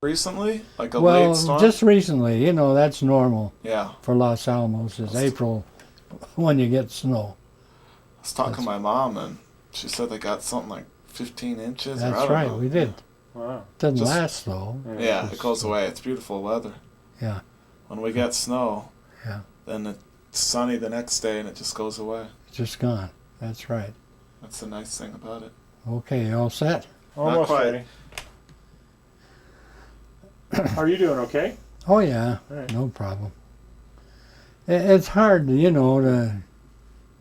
recently, like a late Well, storm. just recently, that's normal Yeah, for Los Alamos I is was, April when you get snow. I was talking to That's my mom, and she said they got something like 15 inches, or I that's don't right, know. we Yeah, did. Wow. Doesn't just last though. Yeah. It's yeah, it just goes away. It's beautiful weather. yeah, When we get snow, yeah, then it's sunny the next day, and it just goes away. it's just gone. That's right. That's the nice thing about it. Okay, all set? Not Almost quite. ready. How are you doing? Okay. Oh yeah, All right. no problem. It's hard, to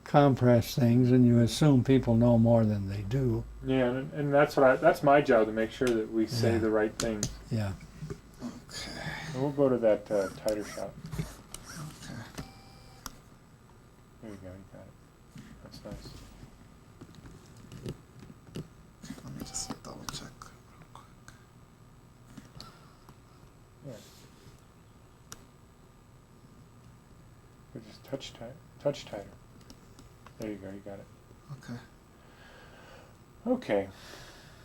compress things, and you assume people know more than they do. Yeah, and that's my job to make sure that we say Yeah. the right things. Yeah. Okay. And we'll go to that tighter shot. Okay. There you go. You got it. That's nice. Let me just double check real quick. Yeah. But just touch tighter. There you go. You got it. Okay. Okay.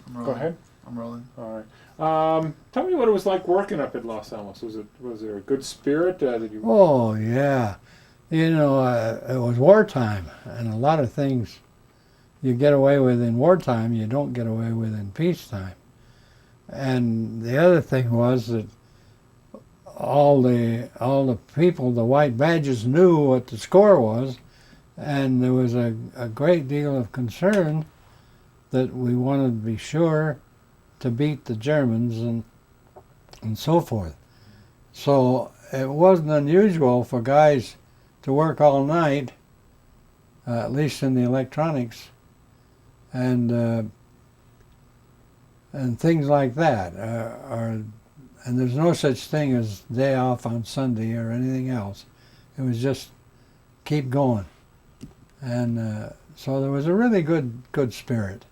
I'm rolling. Go ahead. I'm rolling. All right. Tell me what it was like working up at Los Alamos. Was there a good spirit? Did you? Oh yeah. It was wartime, and a lot of things you get away with in wartime you don't get away with in peacetime. And the other thing was that all the people, the white badges, knew what the score was, and there was a great deal of concern that we wanted to be sure to beat the Germans and so forth. So it wasn't unusual for guys to work all night, at least in the electronics, and things like that. And there's no such thing as day off on Sunday or anything else. It was just keep going. And so there was a really good spirit.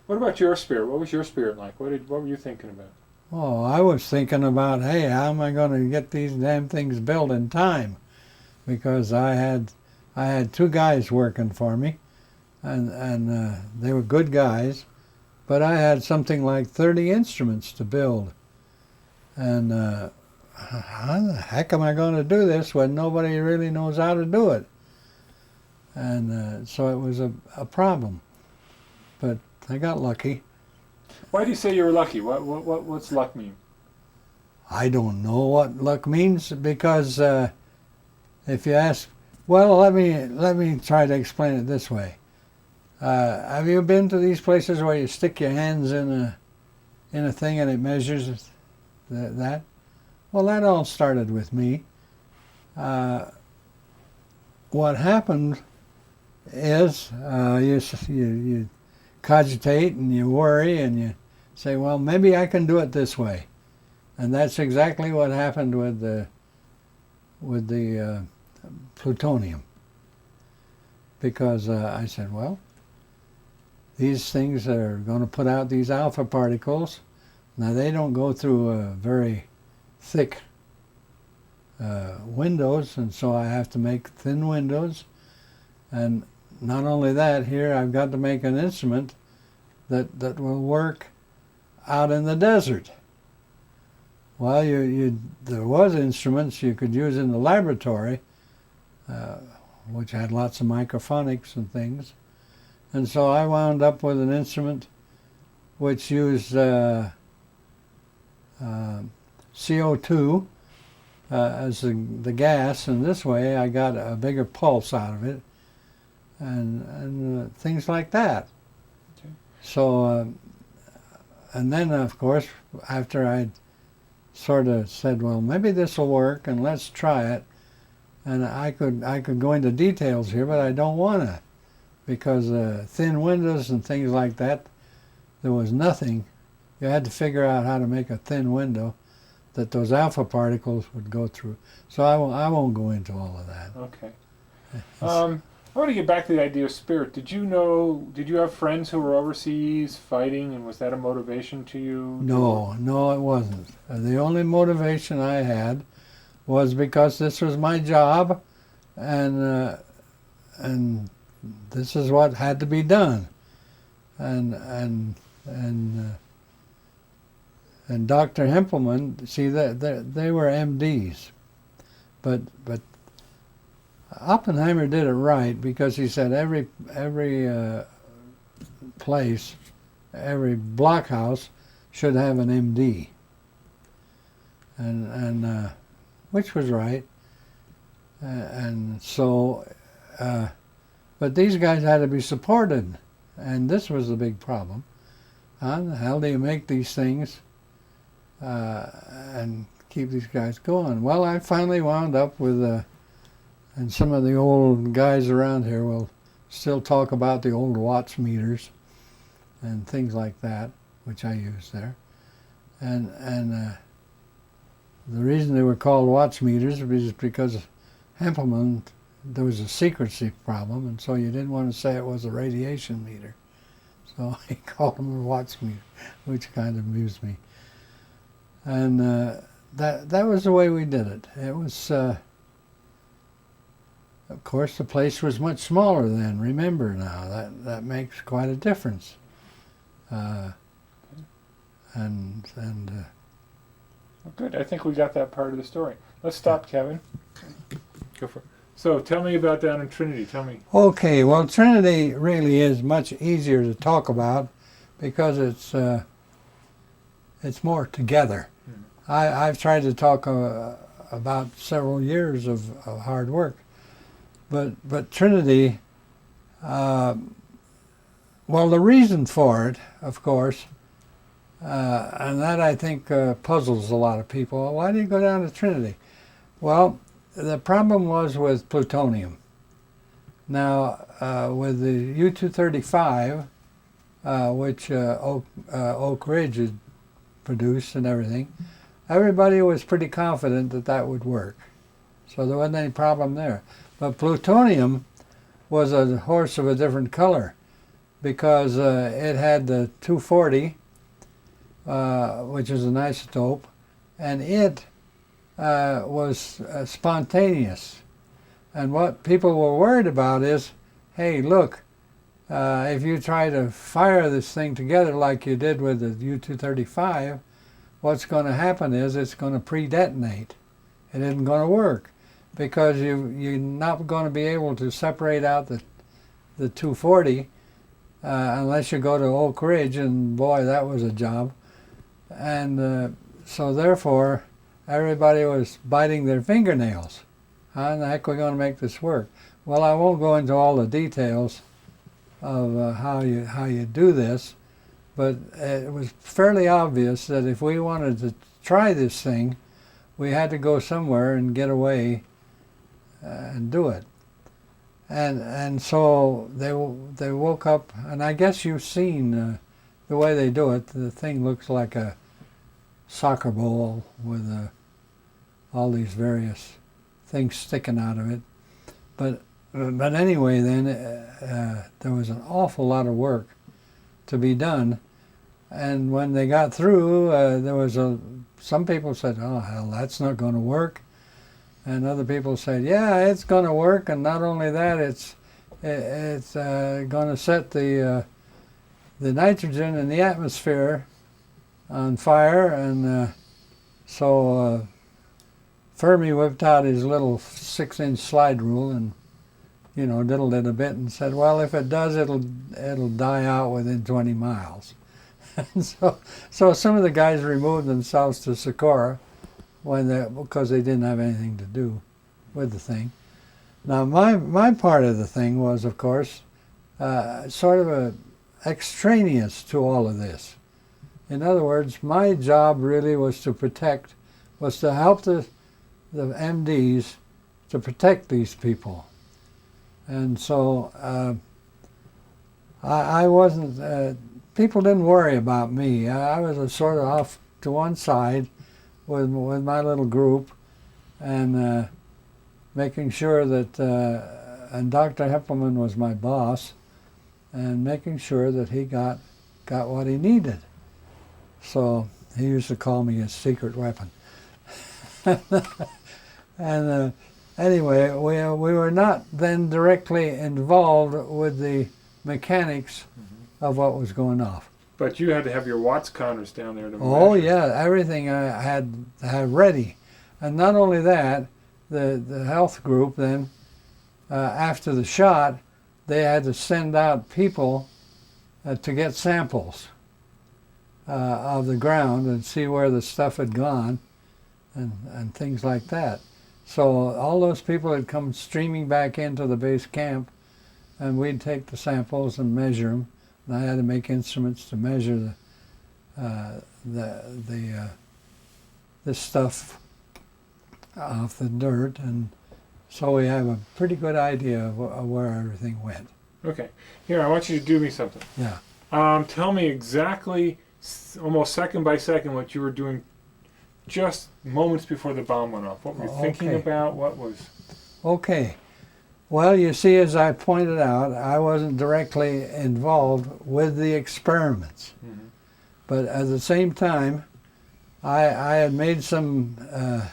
What about your spirit? What was your spirit like? What were you thinking about? Oh, I was thinking about, hey, how am I going to get these damn things built in time? Because I had two guys working for me, and they were good guys, but I had something like 30 instruments to build. And how the heck am I going to do this when nobody really knows how to do it? And so it was a problem. But I got lucky. Why do you say you were lucky? What's luck mean? I don't know what luck means because if you ask, well, let me try to explain it this way. Have you been to these places where you stick your hands in a thing and it measures that? Well, that all started with me. What happened is you cogitate and you worry and you say, well, maybe I can do it this way, and that's exactly what happened with the plutonium. Because I said, well, these things are going to put out these alpha particles. Now they don't go through very thick windows, and so I have to make thin windows. And not only that, here I've got to make an instrument that will work out in the desert. Well, there was instruments you could use in the laboratory, which had lots of microphonics and things. And so I wound up with an instrument which used CO2 as the gas, and this way I got a bigger pulse out of it, and things like that. Okay. So, and then of course, after I sort of said, well, maybe this will work, and let's try it, and I could go into details here, but I don't want to, because thin windows and things like that, there was nothing. You had to figure out how to make a thin window that those alpha particles would go through. So I won't go into all of that. Okay. I want to get back to the idea of spirit. Did you have friends who were overseas fighting, and was that a motivation to you? No, it wasn't. The only motivation I had was because this was my job, and this is what had to be done, and And Dr. Hempelman, see, they were MDs, but Oppenheimer did it right because he said every place, every blockhouse should have an MD, and which was right, and so, but these guys had to be supported, and this was the big problem. How the hell do you make these things and keep these guys going? Well, I finally wound up with, and some of the old guys around here will still talk about the old Watts meters and things like that, which I use there. And the reason they were called Watts meters was because Hempelman, there was a secrecy problem, and so you didn't want to say it was a radiation meter. So he called them a Watts meter, which kind of amused me. And that was the way we did it. It was, of course, the place was much smaller then. Remember now, that makes quite a difference. Well, good. I think we got that part of the story. Let's stop, Kevin. Go for it. So tell me about down in Trinity. Tell me. Okay, well, Trinity really is much easier to talk about because it's more together. I've tried to talk about several years of hard work, but Trinity, well, the reason for it, of course, and that I think puzzles a lot of people. Why do you go down to Trinity? Well, the problem was with plutonium. Now, with the U-235, which Oak Ridge had produced and everything, everybody was pretty confident that that would work. So there wasn't any problem there. But plutonium was a horse of a different color because it had the 240, which is an isotope, and it was spontaneous. And what people were worried about is, hey, look, if you try to fire this thing together like you did with the U-235, what's going to happen is it's going to pre-detonate. It isn't going to work because you're not going to be able to separate out the 240 unless you go to Oak Ridge, and boy, that was a job. And so therefore, everybody was biting their fingernails. How in the heck are we going to make this work? Well, I won't go into all the details of how you do this, but it was fairly obvious that if we wanted to try this thing, we had to go somewhere and get away and do it. And so they woke up, and I guess you've seen the way they do it. The thing looks like a soccer ball with all these various things sticking out of it. But anyway, then there was an awful lot of work to be done. And when they got through, there was some people said, oh, hell, that's not going to work. And other people said, yeah, it's going to work. And not only that, it's going to set the nitrogen in the atmosphere on fire. And so Fermi whipped out his little 6-inch slide rule and, diddled it a bit and said, well, if it does, it'll die out within 20 miles. And so some of the guys removed themselves to Socorro because they didn't have anything to do with the thing. Now, my part of the thing was, of course, sort of extraneous to all of this. In other words, my job really was to help the MDs to protect these people. And so I wasn't, people didn't worry about me. I was sort of off to one side with my little group and making sure that, and Dr. Hempelman was my boss, and making sure that he got what he needed. So he used to call me his secret weapon. And anyway, we were not then directly involved with the mechanics of what was going off. But you had to have your watts counters down there to Oh measure. yeah, everything I had ready, and not only that, the health group then, after the shot, they had to send out people to get samples of the ground and see where the stuff had gone, and things like that. So all those people had come streaming back into the base camp, and we'd take the samples and measure them. And I had to make instruments to measure this stuff off the dirt, and so we have a pretty good idea of where everything went. Okay. Here, I want you to do me something. Yeah. Tell me exactly, almost second by second, what you were doing just moments before the bomb went off. What were you thinking Okay. about? What was... Okay. Well, you see, as I pointed out, I wasn't directly involved with the experiments. Mhm. But at the same time, I had made some,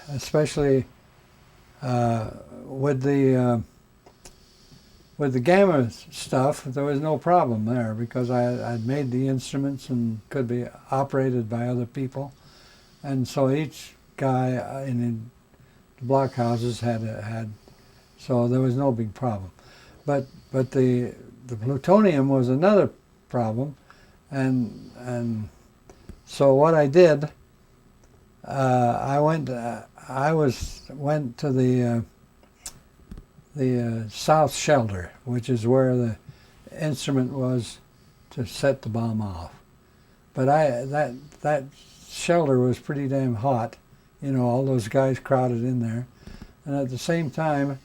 especially with the gamma stuff, there was no problem there because I'd made the instruments and could be operated by other people. And so each guy in the blockhouses had, so there was no big problem. But the plutonium was another problem, and so what I did, I went to the south shelter, which is where the instrument was to set the bomb off. But that shelter was pretty damn hot, you know, all those guys crowded in there, and at the same time,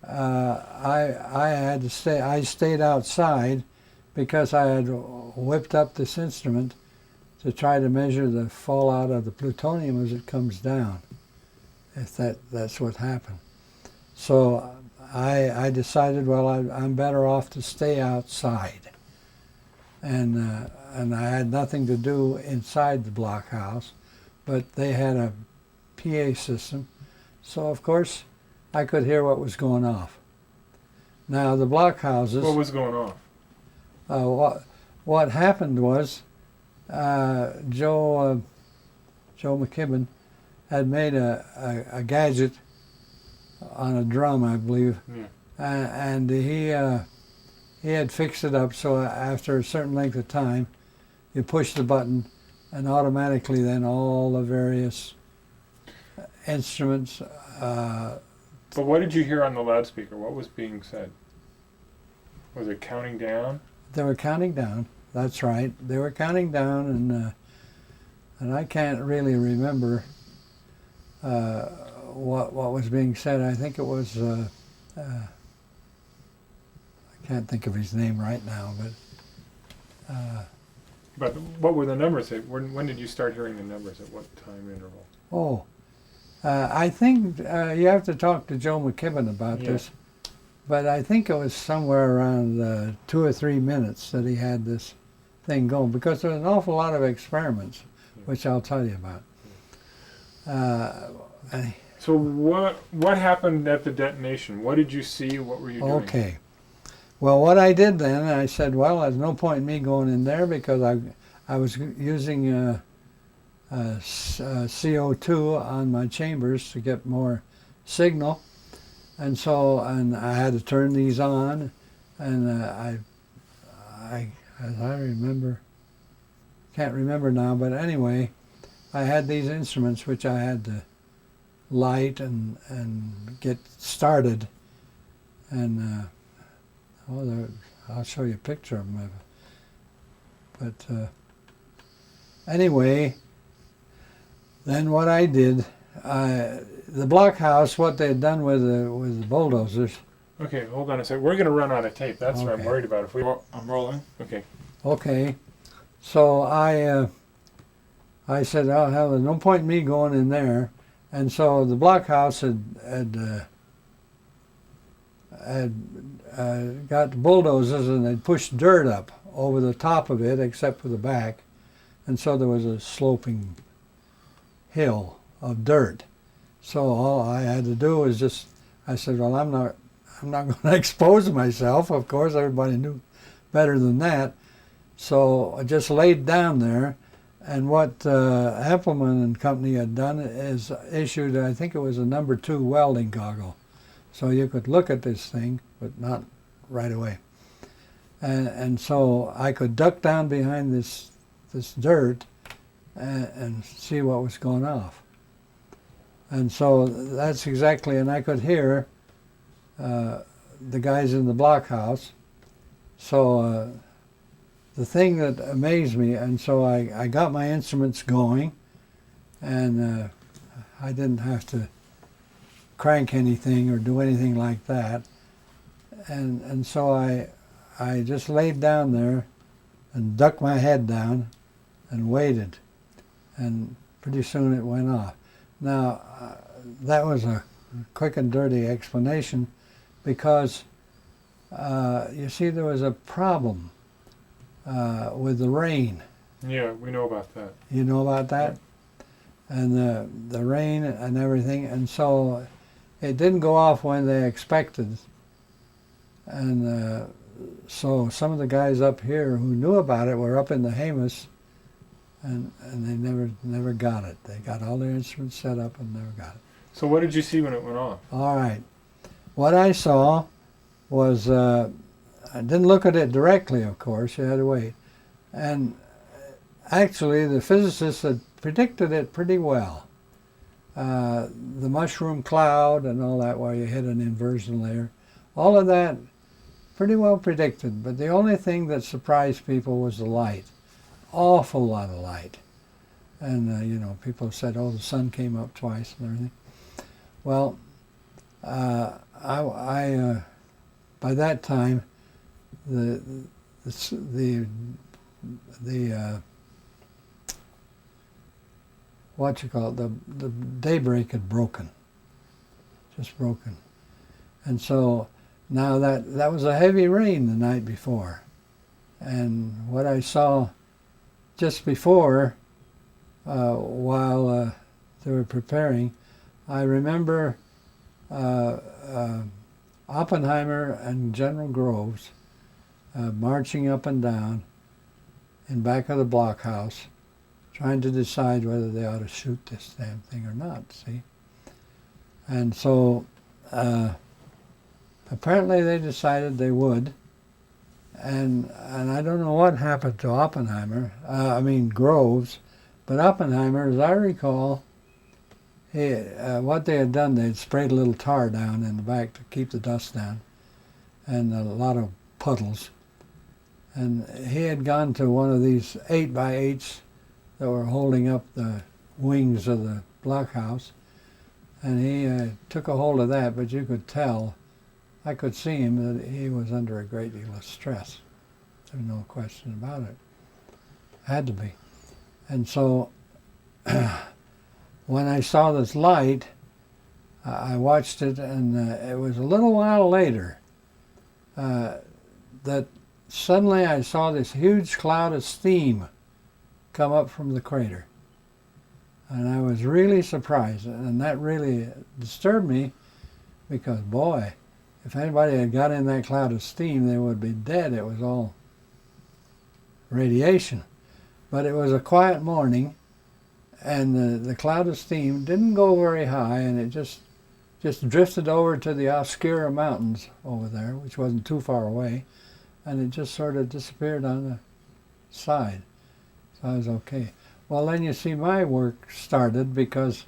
I had to stay. I stayed outside because I had whipped up this instrument to try to measure the fallout of the plutonium as it comes down, if that's what happened. So I decided, well, I'm better off to stay outside, and I had nothing to do inside the blockhouse, but they had a PA system, so of course I could hear what was going off. Now the blockhouses. What was going on? What happened was Joe McKibben had made a gadget on a drum, I believe, Yeah. and he had fixed it up so after a certain length of time, you push the button, and automatically then all the various instruments. But what did you hear on the loudspeaker? What was being said? Was it counting down? They were counting down. That's right. They were counting down, and I can't really remember what was being said. I think it was I can't think of his name right now, but But what were the numbers? When did you start hearing the numbers? At what time interval? I think you have to talk to Joe McKibben about Yeah. this. But I think it was somewhere around 2 or 3 minutes that he had this thing going, because there was an awful lot of experiments, which I'll tell you about. So what happened at the detonation? What did you see? What were you doing? Okay. Well, what I did then, I said, well, there's no point in me going in there because I was using CO2 on my chambers to get more signal. And I had to turn these on, and as I remember, can't remember now, but anyway, I had these instruments which I had to light and get started, and I'll show you a picture of them. But anyway, then what I did, the blockhouse, what they had done with the bulldozers. Okay, hold on a second. We're going to run out of tape. That's what I'm Okay. worried about. If we I'm rolling. okay, Okay, so I said, oh hell, there's no point in me going in there, and so the blockhouse had got the bulldozers and they'd pushed dirt up over the top of it, except for the back, and so there was a sloping hill of dirt. So all I had to do was just, I said, well, I'm not going to expose myself. Of course, everybody knew better than that. So I just laid down there, and what Appleman and Company had done is issued, I think it was a number 2 welding goggle. So you could look at this thing, but not right away. And so I could duck down behind this dirt and see what was going off. And so that's exactly, and I could hear the guys in the blockhouse. So the thing that amazed me, and so I got my instruments going, and I didn't have to crank anything or do anything like that. And so I just laid down there and ducked my head down and waited. And pretty soon it went off. Now, that was a quick and dirty explanation because, you see, there was a problem with the rain. Yeah, we know about that. You know about that? Yeah. And the rain and everything. And so it didn't go off when they expected. And so some of the guys up here who knew about it were up in the Jemez, and they never got it. They got all their instruments set up and never got it. So what did you see when it went off? All right. What I saw was, I didn't look at it directly, of course. You had to wait. And actually, the physicists had predicted it pretty well. The mushroom cloud and all that, where you hit an inversion layer, all of that pretty well predicted. But the only thing that surprised people was the light. Awful lot of light. And, you know, people said, oh, the sun came up twice and everything. Well, I by that time, the what you call it, the daybreak had broken, just broken. And so now that was a heavy rain the night before. And what I saw just before, while they were preparing, I remember Oppenheimer and General Groves marching up and down in back of the blockhouse, trying to decide whether they ought to shoot this damn thing or not, see? And so apparently they decided they would, and I don't know what happened to Oppenheimer, Groves, but Oppenheimer, as I recall, what they had done, they'd sprayed a little tar down in the back to keep the dust down, and a lot of puddles. And he had gone to one of these 8x8s that were holding up the wings of the blockhouse, and he took a hold of that, but you could tell, I could see him, that he was under a great deal of stress. There's no question about it. Had to be. And so when I saw this light, I watched it, and it was a little while later that suddenly I saw this huge cloud of steam come up from the crater. And I was really surprised, and that really disturbed me because, boy, if anybody had got in that cloud of steam, they would be dead. It was all radiation. But it was a quiet morning, and the cloud of steam didn't go very high, and it just drifted over to the Oscura Mountains over there, which wasn't too far away, and it just sort of disappeared on the side. So I was okay. Well, then you see my work started because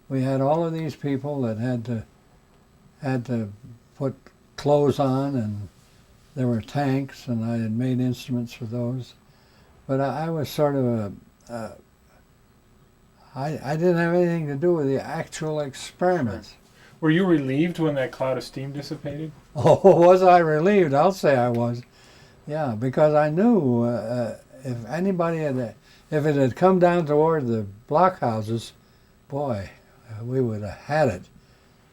we had all of these people that had to put clothes on, and there were tanks, and I had made instruments for those. But I was sort of I didn't have anything to do with the actual experiments. Were you relieved when that cloud of steam dissipated? Oh, was I relieved? I'll say I was. Yeah, because I knew if anybody if it had come down toward the blockhouses, boy, we would have had it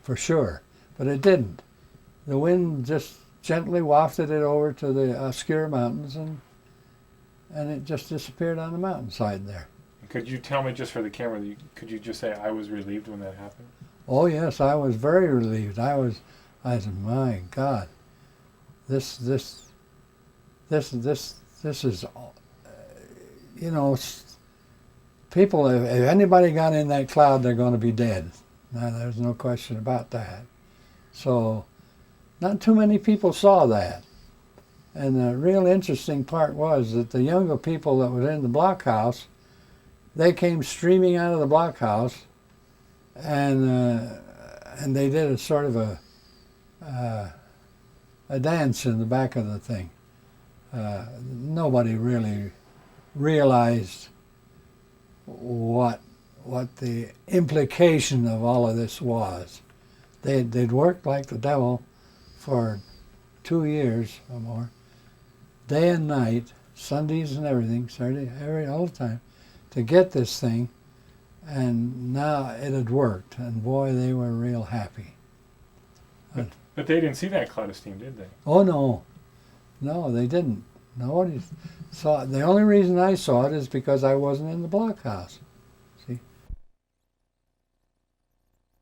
for sure. But it didn't. The wind just gently wafted it over to the Oscura Mountains, and it just disappeared on the mountainside there. Could you tell me, just for the camera, could you just say I was relieved when that happened? Oh yes, I was very relieved. I said, my God, this is you know, people, if anybody got in that cloud, they're going to be dead. Now, there's no question about that. So, not too many people saw that. And the real interesting part was that the younger people that was in the blockhouse, they came streaming out of the blockhouse, and they did a sort of a dance in the back of the thing. Nobody really realized what the implication of all of this was. They'd worked like the devil for 2 years or more, day and night, Sundays and everything, Saturday, all the time, to get this thing, and now it had worked, and boy, they were real happy. But they didn't see that cloud of steam, did they? Oh no, they didn't. Nobody saw it. The only reason I saw it is because I wasn't in the blockhouse.